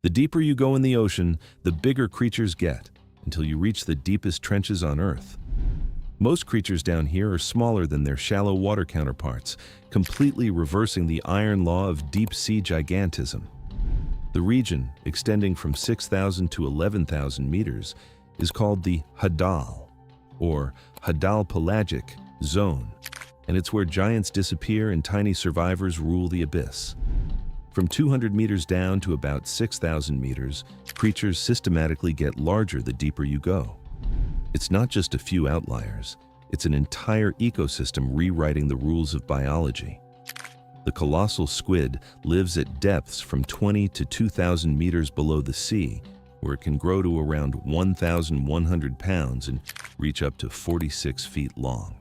The deeper you go in the ocean, the bigger creatures get, until you reach the deepest trenches on Earth. Most creatures down here are smaller than their shallow water counterparts, completely reversing the iron law of deep-sea gigantism. The region, extending from 6,000 to 11,000 meters, is called the Hadal, or Hadal pelagic zone, and it's where giants disappear and tiny survivors rule the abyss. From 200 meters down to about 6,000 meters, creatures systematically get larger the deeper you go. It's not just a few outliers, it's an entire ecosystem rewriting the rules of biology. The colossal squid lives at depths from 20 to 2,000 meters below the sea, where it can grow to around 1,100 pounds and reach up to 46 feet long.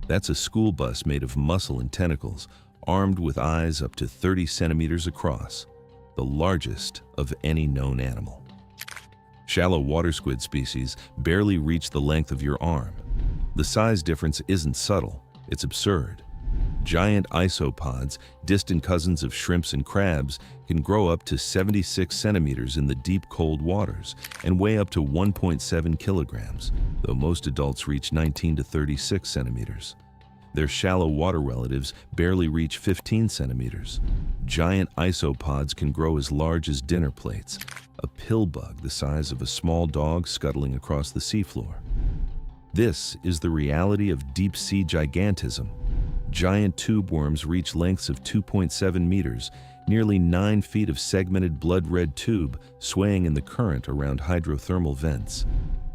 That's a school bus made of muscle and tentacles, armed with eyes up to 30 centimeters across, the largest of any known animal. Shallow water squid species barely reach the length of your arm. The size difference isn't subtle, it's absurd. Giant isopods, distant cousins of shrimps and crabs, can grow up to 76 centimeters in the deep cold waters and weigh up to 1.7 kilograms, though most adults reach 19 to 36 centimeters. Their shallow water relatives barely reach 15 centimeters. Giant isopods can grow as large as dinner plates, a pill bug the size of a small dog scuttling across the seafloor. This is the reality of deep-sea gigantism. Giant tube worms reach lengths of 2.7 meters, nearly 9 feet of segmented blood-red tube swaying in the current around hydrothermal vents.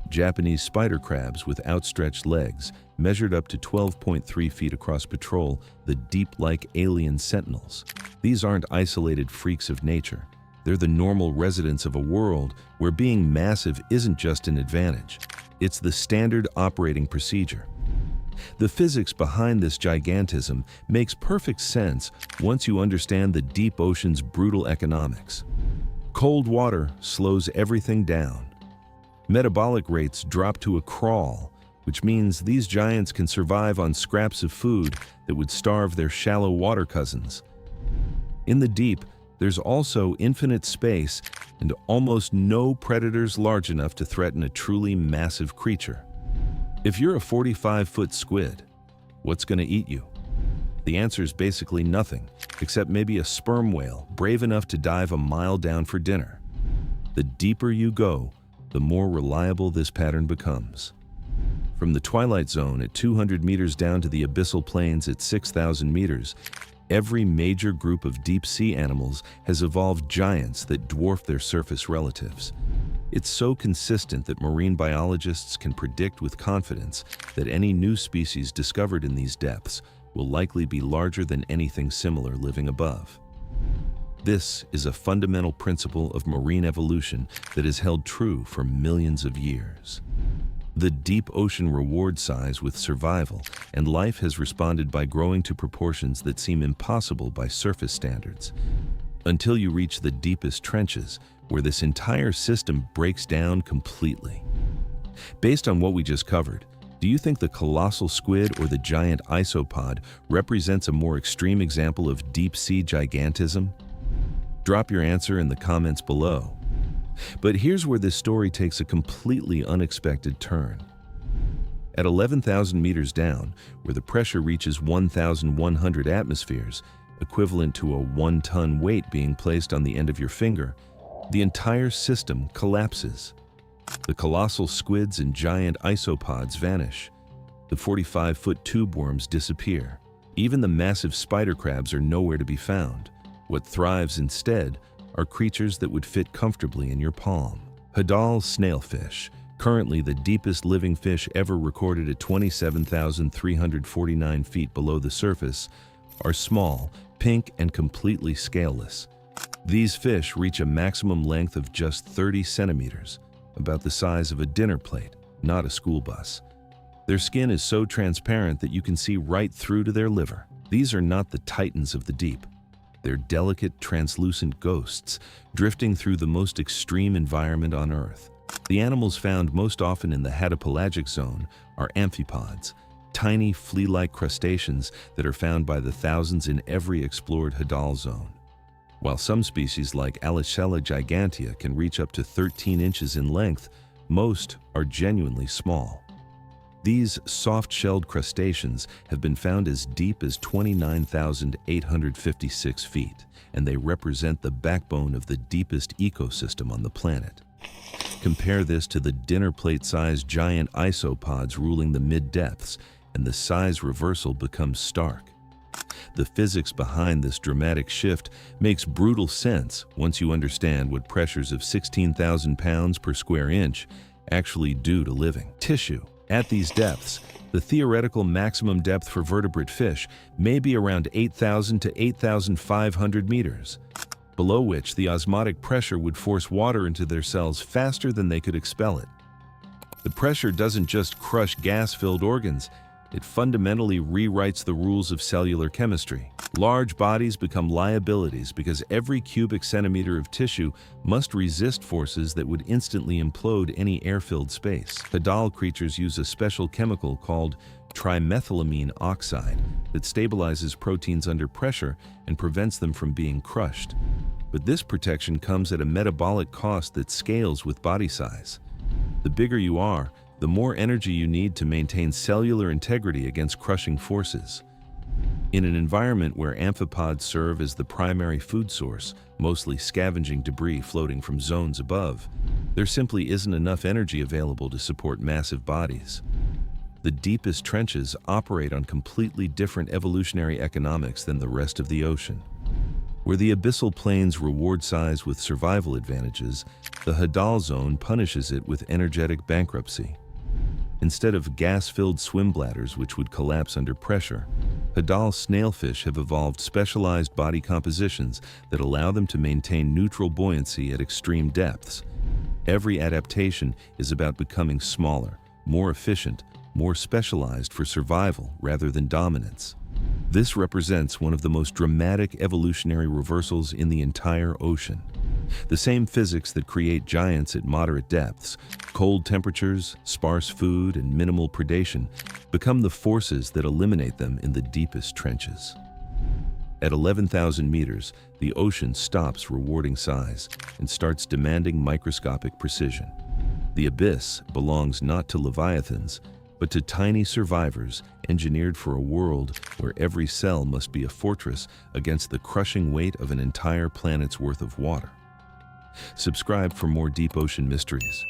Japanese spider crabs with outstretched legs measured up to 12.3 feet across patrol the deep-like alien sentinels. These aren't isolated freaks of nature. They're the normal residents of a world where being massive isn't just an advantage. It's the standard operating procedure. The physics behind this gigantism makes perfect sense once you understand the deep ocean's brutal economics. Cold water slows everything down. Metabolic rates drop to a crawl, which means these giants can survive on scraps of food that would starve their shallow water cousins. In the deep, there's also infinite space and almost no predators large enough to threaten a truly massive creature. If you're a 45-foot squid, what's going to eat you? The answer is basically nothing, except maybe a sperm whale brave enough to dive a mile down for dinner. The deeper you go, the more reliable this pattern becomes. From the twilight zone at 200 meters down to the abyssal plains at 6,000 meters, every major group of deep-sea animals has evolved giants that dwarf their surface relatives. It's so consistent that marine biologists can predict with confidence that any new species discovered in these depths will likely be larger than anything similar living above. This is a fundamental principle of marine evolution that has held true for millions of years. The deep ocean rewards size with survival, and life has responded by growing to proportions that seem impossible by surface standards. Until you reach the deepest trenches, where this entire system breaks down completely. Based on what we just covered, do you think the colossal squid or the giant isopod represents a more extreme example of deep-sea gigantism? Drop your answer in the comments below. But here's where this story takes a completely unexpected turn. At 11,000 meters down, where the pressure reaches 1,100 atmospheres, equivalent to a 1-ton weight being placed on the end of your finger, the entire system collapses. The colossal squids and giant isopods vanish. The 45-foot tube worms disappear. Even the massive spider crabs are nowhere to be found. What thrives instead are creatures that would fit comfortably in your palm. Hadal snailfish, currently the deepest living fish ever recorded at 27,349 feet below the surface, are small, pink, and completely scaleless. These fish reach a maximum length of just 30 centimeters, about the size of a dinner plate, not a school bus. Their skin is so transparent that you can see right through to their liver. These are not the titans of the deep. They're delicate, translucent ghosts, drifting through the most extreme environment on Earth. The animals found most often in the Hadal pelagic zone are amphipods, tiny flea-like crustaceans that are found by the thousands in every explored Hadal zone. While some species like Deep-Sea Gigantism can reach up to 13 inches in length, most are genuinely small. These soft-shelled crustaceans have been found as deep as 29,856 feet, and they represent the backbone of the deepest ecosystem on the planet. Compare this to the dinner plate-sized giant isopods ruling the mid-depths, and the size reversal becomes stark. The physics behind this dramatic shift makes brutal sense once you understand what pressures of 16,000 pounds per square inch actually do to living tissue. At these depths, the theoretical maximum depth for vertebrate fish may be around 8,000 to 8,500 meters, below which the osmotic pressure would force water into their cells faster than they could expel it. The pressure doesn't just crush gas-filled organs, it fundamentally rewrites the rules of cellular chemistry. Large bodies become liabilities because every cubic centimeter of tissue must resist forces that would instantly implode any air-filled space. Hadal creatures use a special chemical called trimethylamine oxide that stabilizes proteins under pressure and prevents them from being crushed. But this protection comes at a metabolic cost that scales with body size. The bigger you are, the more energy you need to maintain cellular integrity against crushing forces. In an environment where amphipods serve as the primary food source, mostly scavenging debris floating from zones above, there simply isn't enough energy available to support massive bodies. The deepest trenches operate on completely different evolutionary economics than the rest of the ocean. Where the abyssal plains reward size with survival advantages, the Hadal zone punishes it with energetic bankruptcy. Instead of gas-filled swim bladders which would collapse under pressure, Hadal snailfish have evolved specialized body compositions that allow them to maintain neutral buoyancy at extreme depths. Every adaptation is about becoming smaller, more efficient, more specialized for survival rather than dominance. This represents one of the most dramatic evolutionary reversals in the entire ocean. The same physics that create giants at moderate depths, cold temperatures, sparse food, and minimal predation, become the forces that eliminate them in the deepest trenches. At 11,000 meters, the ocean stops rewarding size and starts demanding microscopic precision. The abyss belongs not to leviathans, but to tiny survivors engineered for a world where every cell must be a fortress against the crushing weight of an entire planet's worth of water. Subscribe for more deep ocean mysteries.